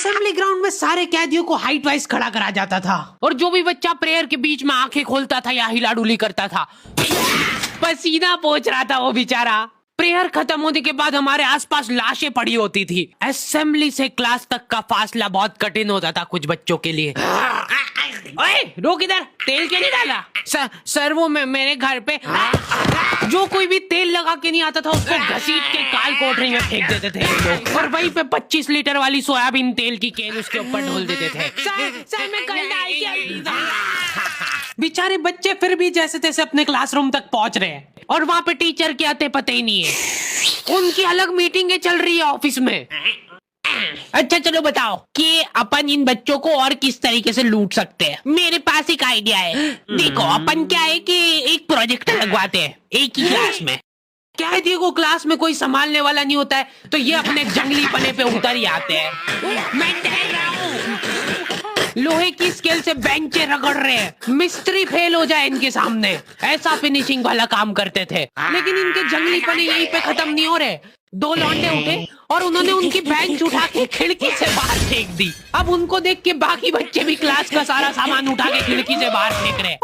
Assembly ground में सारे कैदियों को हाइट वाइज खड़ा करा जाता था और जो भी बच्चा प्रेयर के बीच में आंखें खोलता था या हिलाडुली करता था, पसीना पोंछ रहा था वो बेचारा। प्रेयर खत्म होने के बाद हमारे आसपास लाशें पड़ी होती थी। असेंबली से क्लास तक का फासला बहुत कठिन होता था कुछ बच्चों के लिए। ओए रोक इधर, तेल क्यों नहीं डाला? सर वो मेरे घर पे जो कोई भी तेल लगा के नहीं आता था उसको घसीट के काल कोठरी में फेंक देते थे लोग, और वहीं पे 25 लीटर वाली सोयाबीन तेल की केन उसके ऊपर ढोल देते थे। सर मैं कल बेचारे बच्चे फिर भी जैसे तैसे अपने क्लासरूम तक पहुंच रहे हैं और वहाँ पे टीचर के आते पते ही नहीं है। उनकी अलग मीटिंगें चल रही है ऑफिस में। अच्छा चलो बताओ कि अपन इन बच्चों को और किस तरीके से लूट सकते हैं। मेरे पास एक आइडिया है। देखो अपन क्या है कि एक प्रोजेक्टर लगवाते हैं एक ही क्लास में। कैदी को क्लास में कोई संभालने वाला नहीं होता है तो ये अपने जंगली पने पे उतर ही आते हैं। मैं कह रहा हूँ लोहे की स्केल से बेंचे रगड़ रहे हैं, मिस्त्री फेल हो जाए इनके सामने, ऐसा फिनिशिंग वाला काम करते थे। लेकिन इनके जंगली पने यहीं पे खत्म नहीं हो रहे। 2 लौंडे उठे और उन्होंने उनकी बेंच उठा के खिड़की से बाहर फेंक दी। अब उनको देख के बाकी बच्चे भी क्लास का सारा सामान उठा के खिड़की से बाहर फेंक रहे।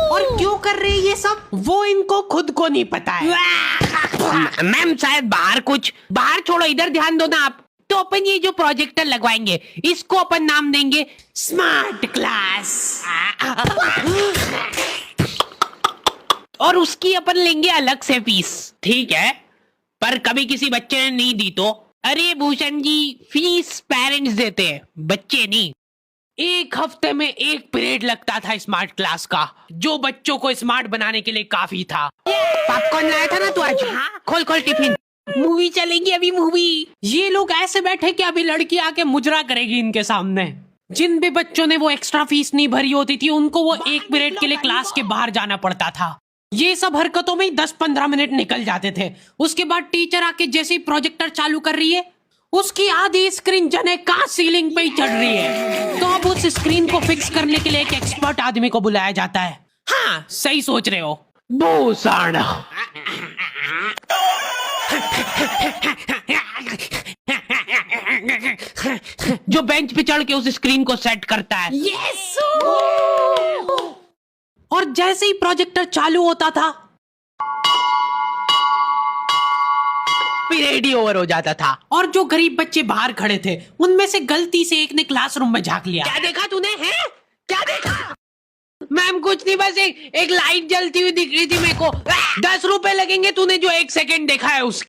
और क्यों कर रहे हैं ये सब वो इनको खुद को नहीं पता है। मैम शायद बाहर छोड़ो, इधर ध्यान दो ना आप। तो अपन ये जो प्रोजेक्टर लगवाएंगे इसको अपन नाम देंगे स्मार्ट क्लास, और उसकी अपन लेंगे अलग से फीस। ठीक है, पर कभी किसी बच्चे ने नहीं दी तो? अरे भूषण जी, फीस पेरेंट्स देते हैं, बच्चे नहीं। 1 हफ्ते में 1 पीरियड लगता था स्मार्ट क्लास का, जो बच्चों को स्मार्ट बनाने के लिए काफी था। पॉपकॉर्न लाया था ना तू आज? खोल टिफिन, मूवी चलेगी अभी मूवी। ये लोग ऐसे बैठे कि अभी लड़की आके मुजरा करेगी इनके सामने। जिन भी बच्चों ने वो एक्स्ट्रा फीस नहीं भरी होती थी उनको वो 1 पीरियड के लिए क्लास के बाहर जाना पड़ता था। ये सब हरकतों में 10-15 मिनट निकल जाते थे। उसके बाद टीचर आके जैसे ही प्रोजेक्टर चालू कर रही है उसकी आधी स्क्रीन जने का सीलिंग पे ही चढ़ रही है। तो अब उस स्क्रीन को फिक्स करने के लिए एक एक्सपर्ट आदमी को बुलाया जाता है। हाँ सही सोच रहे हो भूषण। जो बेंच पे चढ़ के उस स्क्रीन को सेट करता है। यस। और जैसे ही प्रोजेक्टर चालू होता था पीरियड ही ओवर हो जाता था और जो गरीब बच्चे बाहर खड़े थे उनमें से गलती से एक ने क्लासरूम में झांक लिया। क्या देखा तूने? है क्या देखा? मैम कुछ नहीं, बस एक लाइट जलती हुई दिख रही थी मेरे को। 10 रुपए लगेंगे तूने जो 1 सेकंड देखा है उसके।